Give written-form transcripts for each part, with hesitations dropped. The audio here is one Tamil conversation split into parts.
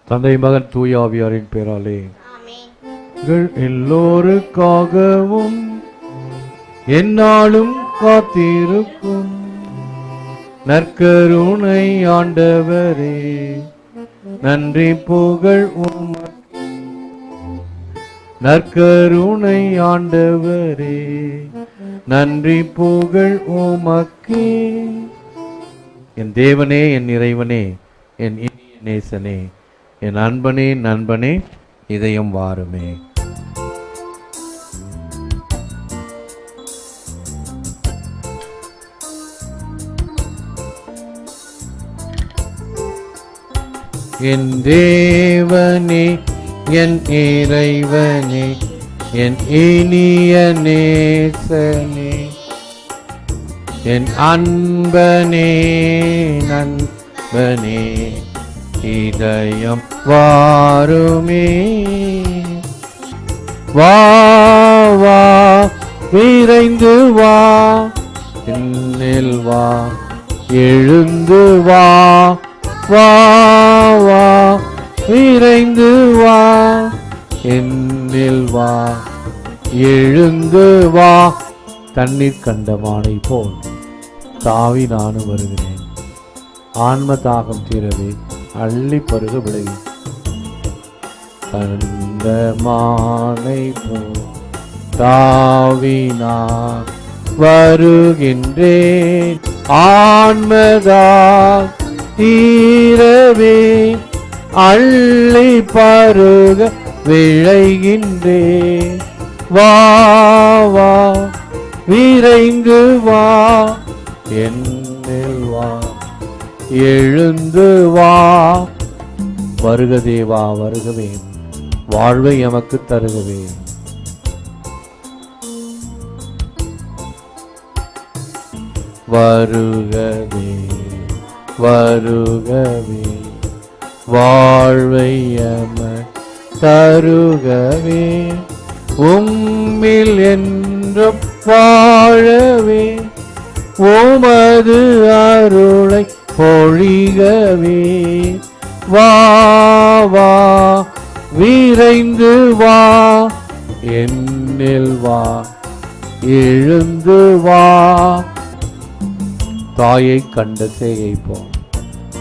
தந்தை மகன் தூய ஆவியாரின் பேராலே எல்லோருக்காகவும் எந்நாளும் காத்திருக்கும் நற்கருணை ஆண்டவரே, நன்றி புகழ் உமக்கே. நற்கருணை ஆண்டவரே, நன்றி புகழ் உமக்கே. என் தேவனே, என் இறைவனே, என் இனிய நேசனே, என் அன்பனே நண்பனே, இதயம் வாருமே. என் தேவனே, என் இறைவனே, என் இனிய நேசனே, என் அன்பனே நண்பனே, இதயம் வாருமே. வா வா விரைந்து வா, என்னில் வா எழுந்து வா. வா வா விரைந்து வா, என்னில் வா எழுந்து வா. தண்ணீர் கண்ட மானை போல் தாவி நானும் வருகிறேன். ஆன்ம தாகம் தீரவே அள்ளி பருக விளைவி. கண்ட மானை போல் தாவி நான் வருகின்றேன். ஆன்மதாக தீரவே அள்ளி பருக விளைகின்றேன். வா வா விரைந்து வா, என்னில் வா எழுந்து வா. வருக தேவா வருகவே, வாழ்வை எமக்கு தருகவே. வருகவே வருகவே, வாழ்வை எமக்கு தருகவே. உம்மில் என்றும் வாழவே, உமது அருளை பொழிகவே. வா வா விரைந்து வா, என்னில் வா எழுந்து வா. தாயை கண்ட சேயை போல்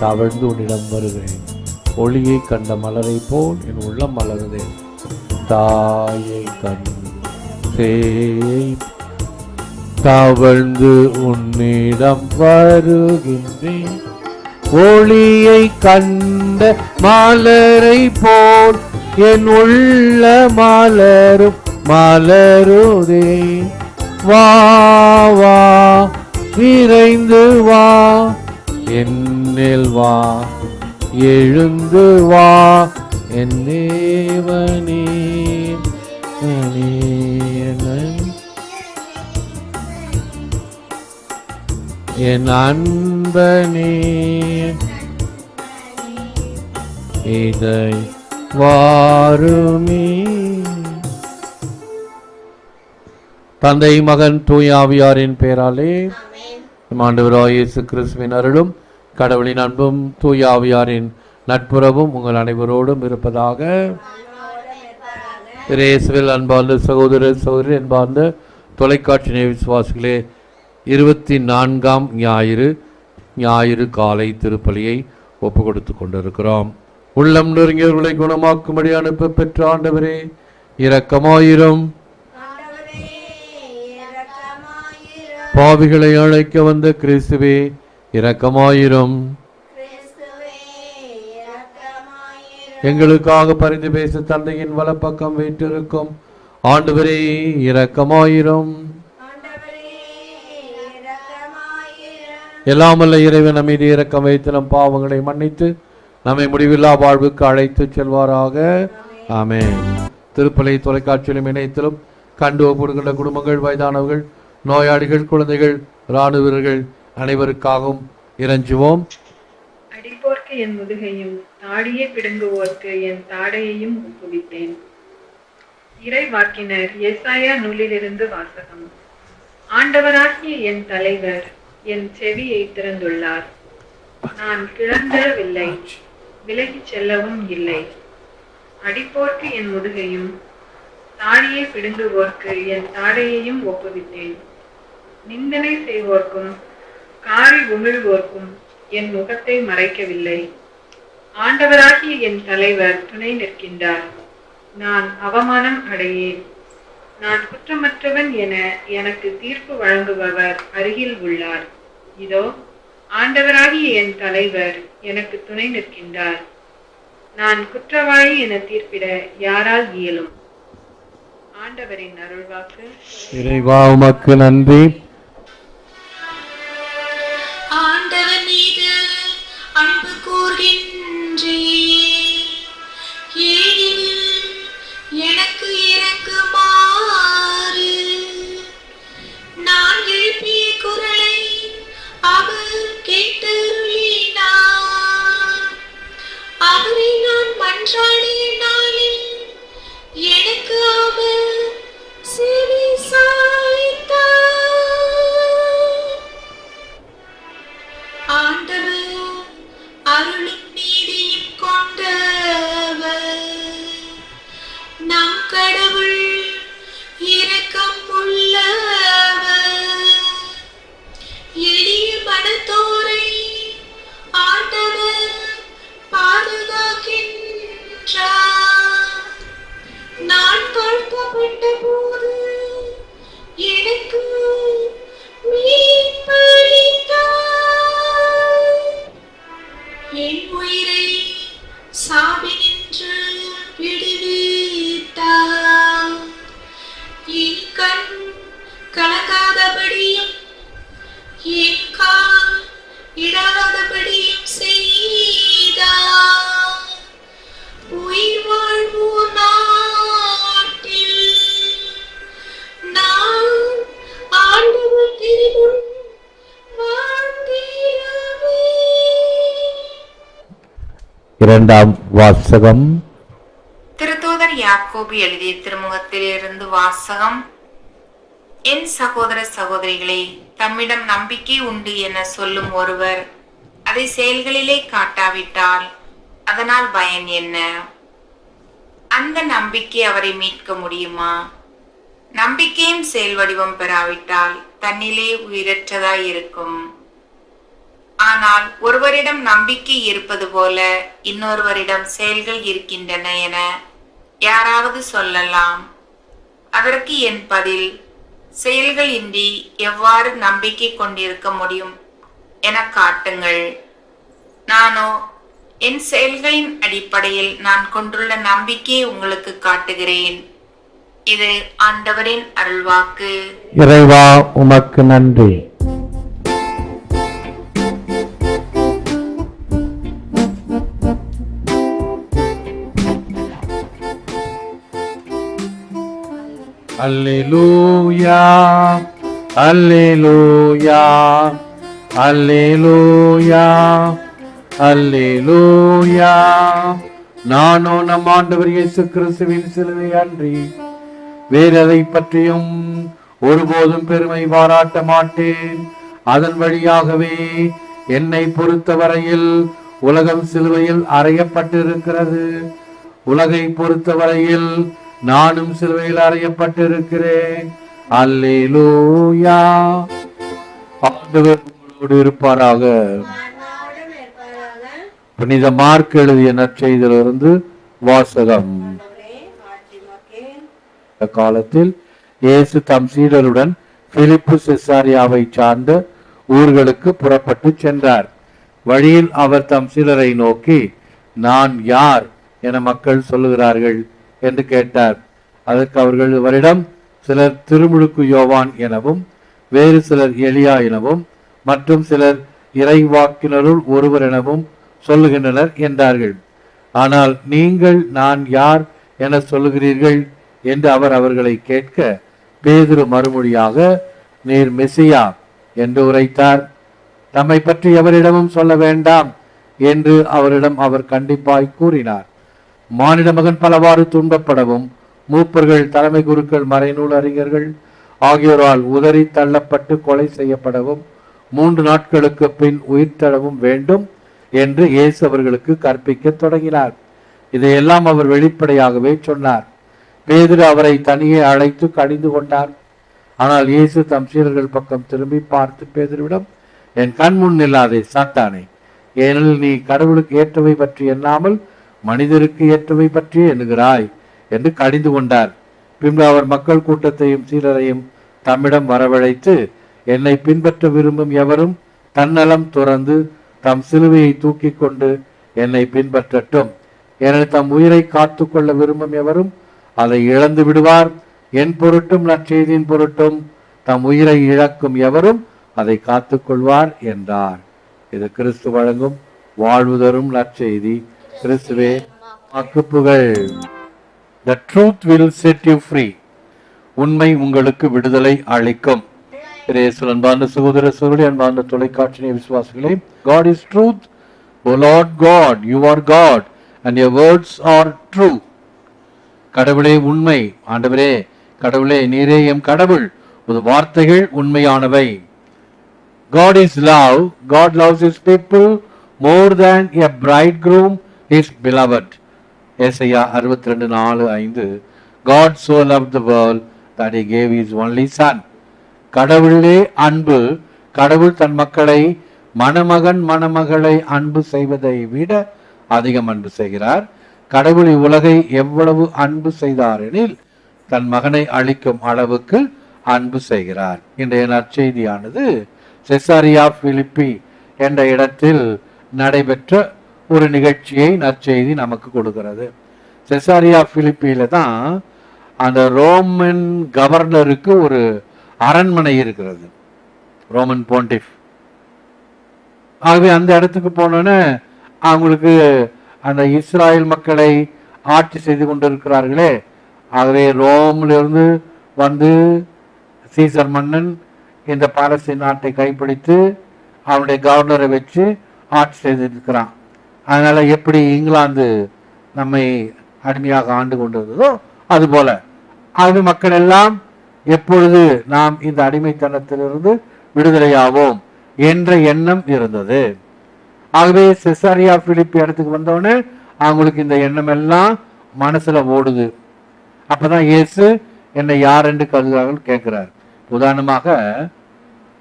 தவழ்ந்து உன்னிடம் வருகிறேன். ஒளியை கண்ட மலரை போல் என் உள்ளம் மலருதே. தாயை கண்ட சேயை தவழ்ந்து உன்னிடம் வருகின்றேன். ஒளியை கண்ட மலரை போல் என் உள்ள மலரும் மலருதே. வா வா விரைந்து வா, என்னில் வா எழுந்து வா. என் தேவனே, என் அன்பனே, இதை வாருமே. தந்தை மகன் தூய ஆவியாரின் பெயராலே ஆண்டவராகிய இயேசு கிறிஸ்துவின் அருளும் கடவுளின் அன்பும் தூய ஆவியாரின் நட்புறவும் உங்கள் அனைவரோடும் இருப்பதாக. இயேசுவில் அன்பார்ந்த சகோதர சகோதரி, அன்பார்ந்த தொலைக்காட்சி நேய விசுவாசிகளே, 24ஆம் ஞாயிறு காலை திருப்பலியை ஒப்பு கொடுத்து கொண்டிருக்கிறோம். உள்ளம் நெருங்கியவர்களை குணமாக்கும்படி அனுப்ப பெற்ற ஆண்டவரே இரக்கமாயிரும். பாவிகளை அழைக்க வந்த கிறிஸ்துவே இரக்கமாயிரும். எங்களுக்காக பரிந்து பேச தந்தையின் வலப்பக்கம் வீற்றிருக்கும் ஆண்டவரே இரக்கமாயிரும். எல்லாமல்ல இறைவன் நம்மீது இரக்கம் வைத்து நம் பாவங்களை மன்னித்து நம்மை முடிவில்லா வாழ்வுக்கு அழைத்து செல்வாராக. ஆமென். திருப்பலி தொலைக்காட்சியிலும் இணையத்திலும் கண்டு ஒப்புடுகின்ற குடும்பங்கள், வயதானவர்கள், நோயாளிகள், குழந்தைகள், இராணுவ வீரர்கள் அனைவருக்காகவும் இறைஞ்சுவோம். அடிப்போர்க்கு என் முதுகையும் தாடியை பிடுங்குவோர்க்கு என் தாடையையும் ஒப்புவித்தேன். இறை வாக்கினர் ஏசாயா நூலிலிருந்து வாசகம். ஆண்டவராகிய என் தலைவர் என் செவியை திறந்துள்ளார். நான் கிளர்ந்தவில்லை, விலகிச் செல்லவும் இல்லை. அடிப்போர்க்கு என் முதுகையும் தாடியை பிடுங்குவோர்க்கு என் தாடையையும் ஒப்புவித்தேன். நிந்தனை செய்வோர்க்கும் காரி உமிழ்வோர்க்கும் என் முகத்தை மறைக்கவில்லை. ஆண்டவராகிய என் தலைவர் துணை நிற்கின்றார். நான் அவமானம் அடையேன். நான் குற்றமற்றவன் என எனக்கு தீர்ப்பு வழங்குபவர் அருகில் உள்ளார். இதோ ஆண்டவராகிய என் தலைவர் எனக்கு துணை நிற்கின்றார். நான் குற்றவாளி என தீர்ப்பிட யாரால் இயலும்? ஆண்டவரின் அருள்வாக்கு. இறைவா உமக்கு நன்றி. ஆண்டவர் மீது அன்பு கூர்கின்றேன், ஏனெனில் எனக்கு இரக்கமாறு. நான் எழுப்பிய குரலை அவர் கேட்டருளினார். அவரை நான் மன்றாடிய நாளில் எனக்கு அவர் செவி சாய்த்தார். ஆண்டவர் அருளும் நீதியும் கொண்டவர். நம் கடவுள் இரக்கம் உள்ளவர். எளிய மனத்தோரை ஆண்டவர் பாதுகாக்கின்றார். நான் தாழ்த்தப்பட்ட போது எனக்கு மீட்பளித்தார். என் உயிரை சாவினின்று விடுவித்தார். என் கண் கலங்காதபடியும் என் கால் இடராதபடியும் செய்தார். உயிர் வாழ்வோர் நாட்டில் நான் ஆண்டவர் திருமுன் வாழ்ந்திடுவேன். இரண்டாம் வாசகம். திருத்தூதர் யாக்கோபு எழுதிய திருமுகத்திலிருந்து வாசகம். என் சகோதர சகோதரிகளே, தம்மிடம் நம்பிக்கை உண்டு என சொல்லும் ஒருவர் அதை செயல்களிலே காட்டாவிட்டால் அதனால் பயன் என்ன? அந்த நம்பிக்கை அவரை மீட்க முடியுமா? நம்பிக்கையும் செயல் வடிவம் பெறாவிட்டால் தன்னிலே உயிரற்றதாய் இருக்கும். ஆனால் ஒருவரிடம் நம்பிக்கை இருப்பது போல இன்னொருவரிடம் செயல்கள் இருக்கின்றன என யாராவது சொல்லலாம். அதற்கு என் பதில், செயல்கள் இன்றி எவ்வாறு நம்பிக்கை கொண்டிருக்க முடியும் என காட்டுங்கள். நானோ என் செயல்களின் அடிப்படையில் நான் கொண்டுள்ள நம்பிக்கையை உங்களுக்கு காட்டுகிறேன். இது ஆண்டவரின் அருள்வாக்கு. இறைவா உமக்கு நன்றி. அல்லேலூயா அல்லேலூயா அல்லேலூயா அல்லேலூயா. நானோ நம் ஆண்டவர் இயேசு கிறிஸ்துவின் சிலுவை அன்றி வேறெதை பற்றியும் ஒருபோதும் பெருமை பாராட்ட மாட்டேன். அதன் வழியாகவே என்னை பொறுத்தவரையில் உலகம் சிலுவையில் அறையப்பட்டிருக்கிறது. உலகை பொறுத்தவரையில் நானும் சிலுவையில் அறையப்பட்டிருக்கிறேன். அல்லேலூயா. ஆண்டவர் உங்களோடு இருப்பாராக. புனித மார்க் எழுதிய நற்செய்தியிலிருந்து வாசகம். காலத்தில் இயேசு தம் சீடருடன் பிலிப்பு செசாரியாவை சார்ந்த ஊர்களுக்கு புறப்பட்டு சென்றார். வழியில் அவர் தம் சீடரை நோக்கி, நான் யார் என மக்கள் சொல்லுகிறார்கள் என்று கேட்டார். அதற்கு அவர்கள் இவரிடம், சிலர் திருமுழுக்கு யோவான் எனவும், வேறு சிலர் எலியா எனவும், மற்றும் சிலர் இறைவாக்கினருள் ஒருவர் எனவும் சொல்லுகின்றனர் என்றார்கள். ஆனால் நீங்கள் நான் யார் என சொல்லுகிறீர்கள் என்று அவர் அவர்களை கேட்க, பேதுரு மறுமொழியாக, நீர் மெசியா என்று உரைத்தார். தம்மை பற்றி எவரிடமும் சொல்ல வேண்டாம் என்று அவரிடம் அவர் கண்டிப்பாய் கூறினார். மானிட மகன் பலவாறு துன்பப்படவும், மூப்பர்கள், தலைமை குருக்கள், மறைநூல் அறிஞர்கள் ஆகியோரால் உதறி தள்ளப்பட்டு கொலை செய்யப்படவும், 3 நாட்களுக்கு பின் உயிர் தழவும் வேண்டும் என்று இயேசு அவர்களுக்கு கற்பிக்க தொடங்கினார். இதையெல்லாம் அவர் வெளிப்படையாகவே சொன்னார். பேதுரு அவரை தனியே அழைத்து கடிந்து கொண்டார். ஆனால் இயேசு தம் சீடர்கள் பக்கம் திரும்பி பார்த்து பேதுருவிடம், என் கண் முன் நில்லாதே சாத்தானே, ஏனெனில் நீ கடவுளுக்கு ஏற்றவை பற்றி எண்ணாமல் மனிதருக்கு ஏற்றவை பற்றி எண்ணுகிறாய் என்று கடிந்து கொண்டார். பின்பு அவர் மக்கள் கூட்டத்தையும் சீடரையும் தம்மிடம் வரவழைத்து, என்னை பின்பற்ற விரும்பும் எவரும் தன்னலம் துறந்து தம் சிலுவையை தூக்கி கொண்டு என்னை பின்பற்றட்டும். ஏனெனில் தம் உயிரை காத்து கொள்ள விரும்பும் எவரும் அதை இழந்து விடுவார். என் பொருட்டும் நற்செய்தியின் பொருட்டும் தம் உயிரை இழக்கும் எவரும் அதை காத்து கொள்வார் என்றார். இது கிறிஸ்து வழங்கும் வாழ்வு தரும் நற்செய்தி. கிறிஸ்துவே புகழ். The truth will set you free. உண்மை உங்களுக்கு விடுதலை அளிக்கும். அன்பார்ந்த சகோதர சகோதரி, அன்பார்ந்த தொலைக்காட்சி விசுவாசிகளே, God is truth. O Lord God, you are God and your words are true. கடவுளே உண்மை. ஆண்டவரே கடவுளே, நீரே எம் கடவுள், உமது வார்த்தைகள் உண்மையானவை. God is love. God loves his people more than a bridegroom his beloved. ஏசாயா 62:4-5. God so loved the world that he gave his only son. கடவுளே அன்பு. கடவுள் தன் மக்களை மணமகன் மணமகளை அன்பு செய்வதை விட அதிகம் அன்பு செய்கிறார். கடவுள் இவ்வுலகை எவ்வளவு அன்பு செய்தார் எனில் தன் மகனை அளிக்கும் அளவுக்கு அன்பு செய்கிறார். இன்றைய நற்செய்தியானது செசாரியா பிலிப்பி என்ற இடத்தில் நடைபெற்ற ஒரு நிகழ்ச்சியை நற்செய்தி நமக்கு கொடுக்கிறது. செசாரியா பிலிப்பியில தான் அந்த ரோமன் கவர்னருக்கு ஒரு அரண்மனை இருக்கிறது, ரோமன் போண்டிஃப். ஆகவே அந்த இடத்துக்கு போனோன்னே அவங்களுக்கு அந்த இஸ்ராயல் மக்களை ஆட்சி செய்து கொண்டிருக்கிறார்களே, ஆகவே ரோமிலிருந்து வந்து சீசர் மன்னன் இந்த பாலஸ்தீன் நாட்டை கைப்பிடித்து அவனுடைய கவர்னரை வச்சு ஆட்சி செய்திருக்கிறான். அதனால எப்படி இங்கிலாந்து நம்மை அடிமையாக ஆண்டு கொண்டு வந்ததோ அதுபோல ஆகவே மக்கள் எல்லாம் எப்பொழுது நாம் இந்த அடிமைத்தனத்திலிருந்து விடுதலையாவோம் என்ற எண்ணம் இருந்தது. ஆகவே செசாரியா பிலிப்பி இடத்துக்கு வந்தோடனே அவங்களுக்கு இந்த எண்ணம் எல்லாம் மனசுல ஓடுது. அப்பதான் இயேசு என்னை யார் என்று கருதுகிறார்கள் கேட்கிறார். உதாரணமாக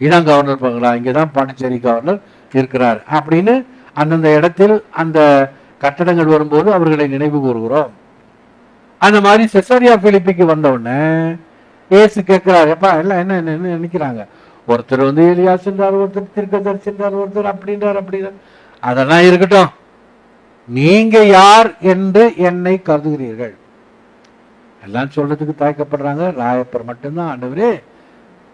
இதான் கவர்னர் பார்க்கலாம், இங்கதான் பாண்டிச்சேரி கவர்னர் இருக்கிறார் அப்படின்னு அந்தந்த இடத்தில் அந்த கட்டடங்கள் வரும்போது அவர்களை நினைவு கூறுகிறோம். அந்த மாதிரி செசாரியா பிலிப்பிக்கு வந்த உடனே இயேசு கேட்கிறார், எப்பா எல்லாம் என்ன என்ன நினைக்கிறாங்க, ஒருத்தர் வந்து எலியா சென்றார், ஒருத்தர் தீர்க்கதரிசி சென்றார், ஒருத்தர் அப்படின்றார் அப்படின்றார். அதெல்லாம் இருக்கட்டும், நீங்க யார் என்று என்னை கருதுகிறீர்கள்? எல்லாம் சொல்றதுக்கு தயக்கப்படுறாங்க. ராயப்பர் மட்டும்தான், ஆண்டவரே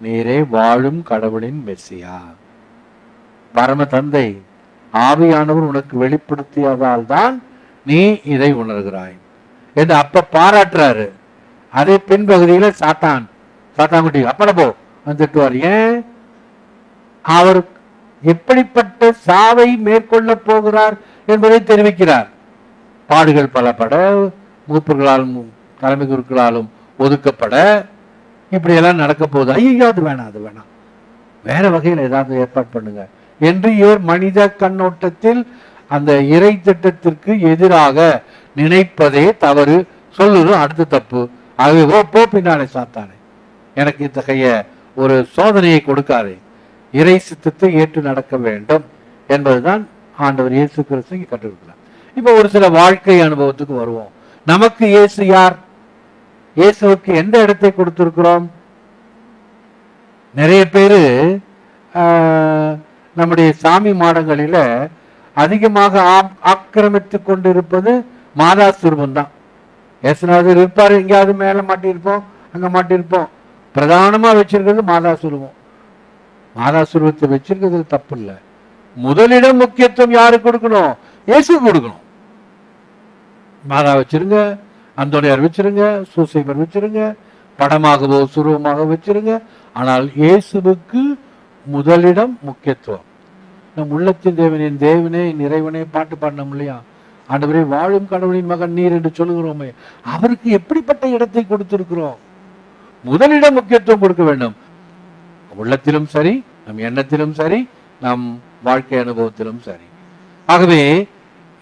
நீரே வாழும் கடவுளின் மெஸ்ஸியா, பரம தந்தை ஆவியானவர் உனக்கு வெளிப்படுத்தியதால் தான் நீ இதை உணர்கிறாய் என்று அப்ப பாராட்டுறாரு. அதே பின்பகுதியில சாத்தான் குட்டி அப்பட போ வந்துட்டுவார். ஏன்? அவர் எப்படிப்பட்ட சாவை மேற்கொள்ள போகிறார் என்பதை தெரிவிக்கிறார். பாடுகள் பலப்பட, மூப்பர்களாலும் தலைமை குருக்களாலும் ஒதுக்கப்பட, இப்படி எல்லாம் நடக்க போகுது. ஐயோ அது வேணாம், அது வேணாம், வேற வகையில் ஏதாவது ஏற்பாடு பண்ணுங்க என்று இவர் மனித கண்ணோட்டத்தில் அந்த இறை திட்டத்திற்கு எதிராக நினைப்பதே தவறு. சொல்லுறது அடுத்த தப்பு. ஆகவே போ பின்னாலே சாத்தானே, எனக்கு இத்தகைய ஒரு சோதனையை கொடுக்காதே, இறை சித்தத்தை ஏற்று நடக்க வேண்டும் என்பதுதான் ஆண்டவர் இயேசு கிறிஸ்து இங்கே கற்றுக்கிறார். இப்ப ஒரு சில வாழ்க்கை அனுபவத்துக்கு வருவோம். நமக்கு இயேசு யார்? இயேசுவுக்கு எந்த இடத்தை கொடுத்திருக்கிறோம்? நிறைய பேரு நம்முடைய சாமி மாடங்களில அதிகமாக ஆக்கிரமித்து கொண்டிருப்பது மாதா சுரூபம் தான். இயேசுநாதர் இருப்பாரு, எங்கேயாவது மேல மாட்டியிருப்போம், அங்க மாட்டியிருப்போம். பிரதானமா வச்சிருக்கிறது மாதா சுரூபம். மாதா சுரூபத்தை வச்சிருக்கிறது தப்பு இல்லை. முதலிடம் முக்கியத்துவம் யாருக்கு கொடுக்கணும்? இயேசு கொடுக்கணும். மாதா வச்சிருங்க, அந்தோனியார் வச்சிருங்க, சூசைபர் வச்சிருங்க, படமாகவோ சுரூபமாக வச்சிருங்க. ஆனால் இயேசுவுக்கு முதலிடம் முக்கியத்துவம். நம் உள்ளத்தின் தேவனின் தேவனே இறைவனே பாட்டு பாடினோம் இல்லையா? ஆண்டவரே வாழும் கடவுளின் மகன் நீர் என்று சொல்லுகிறோமே, அவருக்கு எப்படிப்பட்ட இடத்தை கொடுத்திருக்கிறோம்? முதலிடம் முக்கியத்துவம் கொடுக்க வேண்டும். உள்ளத்திலும் சரி, நம் எண்ணத்திலும் சரி, நம் வாழ்க்கை அனுபவத்திலும் சரி. ஆகவே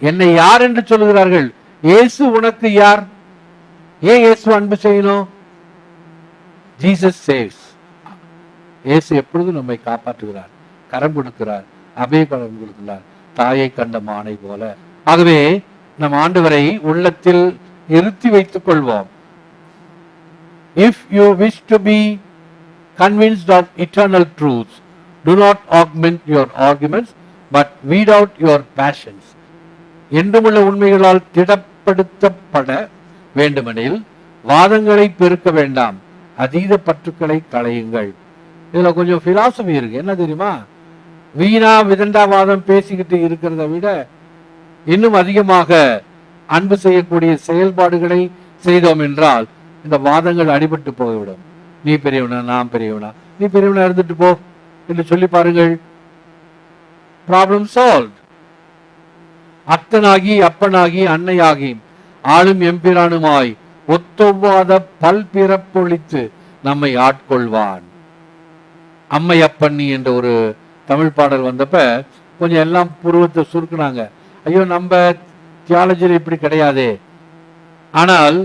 என்னை யார் என்று சொல்லுகிறார்கள்? இயேசு உனக்கு யார்? ஏன் இயேசு அன்பு செய்யணும்? Jesus saves. இயேசு எப்பொழுதும் நம்மை காப்பாற்றுகிறார், கரம் கொடுக்கிறார், அபயகரம் கொடுக்கிறார், தாயை கண்ட மானை போல. ஆகவே நம் ஆண்டவரை உள்ளத்தில் இருத்தி வைத்துக் கொள்வோம். If you wish to be convinced of eternal truths, do not augment your arguments, but weed out your passions. என்றுமுள்ள உண்மைகளால் திடப்படுத்தப்பட வேண்டுமெனில் வாதங்களை பெருக்க வேண்டாம், அதீத பற்றுக்களை களையுங்கள். இதுல கொஞ்சம் பிலாசபி இருக்கு. என்ன தெரியுமா? வீணா விதண்டாவாதம் பேசிக்கிட்டு இருக்கிறத விட இன்னும் அதிகமாக அன்பு செய்யக்கூடிய செயல்பாடுகளை செய்தோம் என்றால் இந்த வாதங்கள் அடிபட்டு போய்விடும். நீ பெரியவனா, நான் பெரியவனா, நீ பெரியவனா இருந்துட்டு போ என்று சொல்லி பாருங்கள், ப்ராப்ளம் சால்வ். அத்தனாகி அப்பனாகி அன்னையாகி ஆளும் எம்பிரானுமாய் ஒத்தொவ்வாத பல்பிறப்பொழித்து நம்மை ஆட்கொள்வான். அம்மை அப்பண்ணி என்ற ஒரு தமிழ் பாடல் வந்தப்ப கொஞ்சம் எல்லாம் புருவத்தை சுருக்குனாங்க. ஐயோ, நம்ம தியாலஜியில் இப்படி கிடையாதே. ஆனால்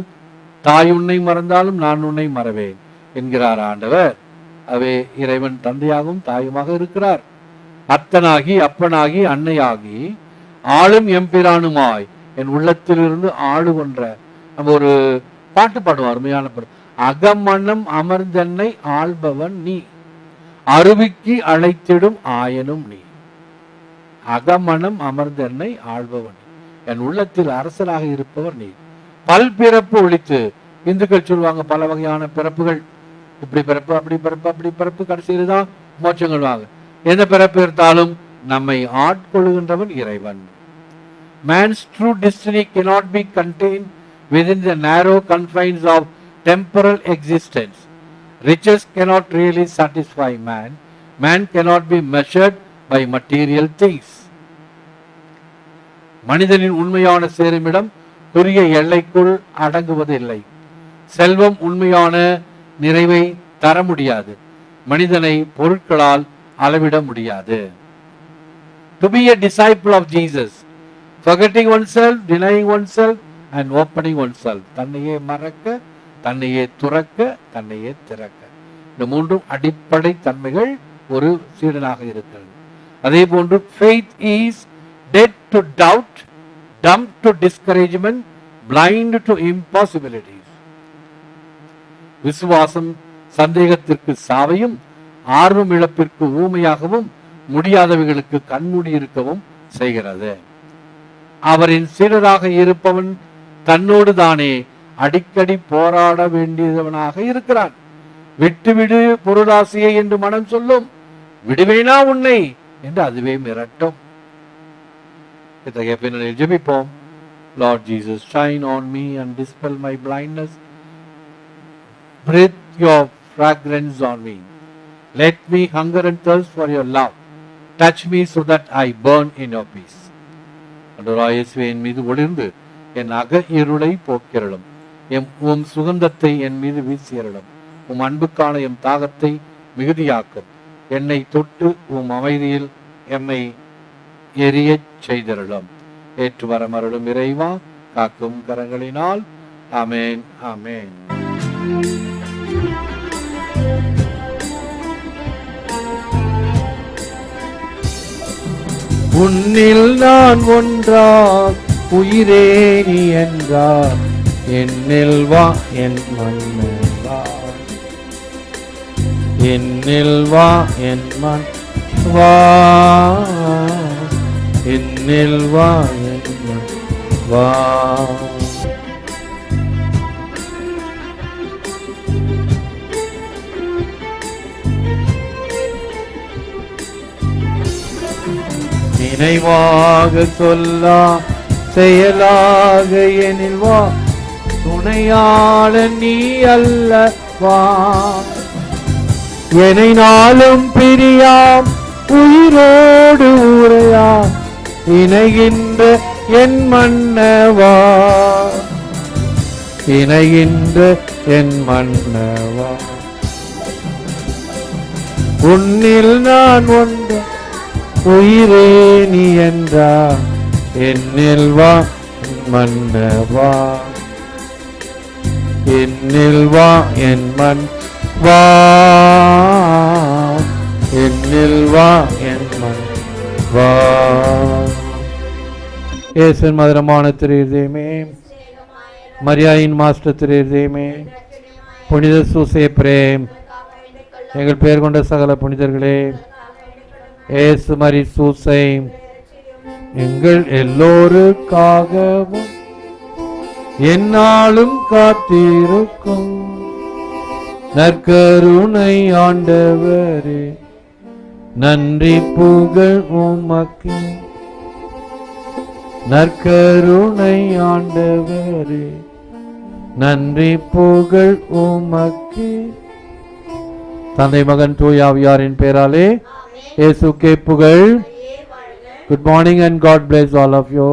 தாய் உன்னை மறந்தாலும் நான் உன்னை மறவேன் என்கிறார் ஆண்டவர். அவே இறைவன் தந்தையாகவும் தாயுமாக இருக்கிறார். அத்தனாகி அப்பனாகி அன்னையாகி ஆளும் எம்பிரானுமாய் என் உள்ளத்திலிருந்து ஆளு கொன்ற. நம்ம ஒரு பாட்டு பாடுவோம், அருமையான பாட்டு. அகமணம் அமர்ந்தென்னை ஆள்பவன் நீ, அருவிக்கு அழைத்திடும் ஆயனும் நீ. அகமணம் அமர்ந்தென்னை ஆள்பவன், என் உள்ளத்தில் அரசராக இருப்பவர் நீ. பல்பிறப்பு ஒழித்து, இந்துக்கள் சொல்லுவாங்க பல வகையான பிறப்புகள், இப்படி பிறப்பு அப்படி பிறப்பு அப்படி பிறப்பு, கடைசியில் தான் மோட்சங்கள் வாங்க. எந்த பிறப்பு எடுத்தாலும் நம்மை ஆட்கொள்கின்றவன் இறைவன். Man's true destiny cannot be contained within the narrow confines of temporal existence. Riches cannot really satisfy man. Man cannot be measured by material things. மனிதனின் உண்மையான சேருமிடம் குறுகிய எல்லைக்குள் அடங்குவதில்லை. செல்வம் உண்மையான நிறைவை தர முடியாது. மனிதனை பொருட்களால் அளவிட முடியாது. To be a disciple of Jesus, forgetting oneself, denying oneself and opening oneself. தன்னையே மறக்க, தன்னையே துறக்க, தன்னையே திறக்க. இந்த மூன்றும் அடிப்படை தன்மைகள் ஒரு சீடனாக இருக்கிறது. அதே போன்று faith is dead to doubt, dumb to discouragement, blind to impossibilities. விசுவாசம் சந்தேகத்திற்கு சாவையும் ஆர்வம் இழப்பிற்கு ஊமையாகவும் முடியாதவைகளுக்கு கண்மூடி இருக்கவும் செய்கிறது. அவரின் சீடராக இருப்பவன் தன்னோடு தானே அடிக்கடி போராட வேண்டியவனாக இருக்கிறான். விட்டுவிடு பொருளாசையை என்று மனம் சொல்லும், விடுவேனா உன்னை என்று அதுவே மிரட்டும். இத்தகைய பின்னணியில் ஜெபிப்போம். Lord Jesus, shine on me and dispel my blindness. Breathe your fragrance on me. Let me hunger and thirst for your love. Touch me so that I burn in your peace. ஆண்டவராகிய இயேசுவே, என் மீது ஒளிர்ந்து என் அக இருளை போக்கிறளும். உம் சுகந்தத்தை என் மீது வீசியறலும். உம் அன்புக்கான எம் தாகத்தை மிகுதியாக்கும். என்னை தொட்டு உம் அமைதியில் எம்மை எரியச் செய்தருளும். ஏற்று வரமருளும் இறைவா, காக்கும் கரங்களினால். ஆமேன், ஆமேன். உன்னில் நான் ஒன்றார் உயிரே நீ என்றார், என்னில் வா என் மன்னன் வா, என்னில் வா என் மன் வா, என்னில் வா என் மன் வா. நினைவாக சொல்லா செயலாக எனில் வா, துணையாளன் நீ அல்ல வா. என்னை நாளும் பிரியாம் உயிரோடு உரையா இணைகின்ற என் மன்னவா, இணைகின்ற என் மன்னவா. உன்னில் நான் ஒன்று உயிரே நீ என்றார், என்னில் வா மன்னவா, என்னில் வா என் மன் வா, என்னில் வா என் மன் வா. இயேசுவின் மதுரமான திரு இதயமே, மரியாயின் மாஸ்டர் திரு இதயமே, புனித சூசேப்பரே, எங்கள் பெயர் கொண்ட சகல புனிதர்களே, இயேசு மரி சூசை, எங்கள் எல்லோருக்காகவும் என்னாலும் காத்திருக்கும் நற்கருணை ஆண்டவரே, நன்றி புகழ் உமக்கு. நற்கருணை ஆண்டவரே, நன்றி புகழ் உமக்கு. தந்தை மகன் தூய ஆவியாரின் பெயராலே இயேசுக்கே புகழ். Good morning and God bless all of you.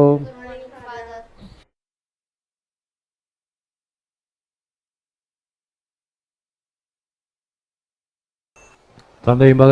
தந்தை மகன்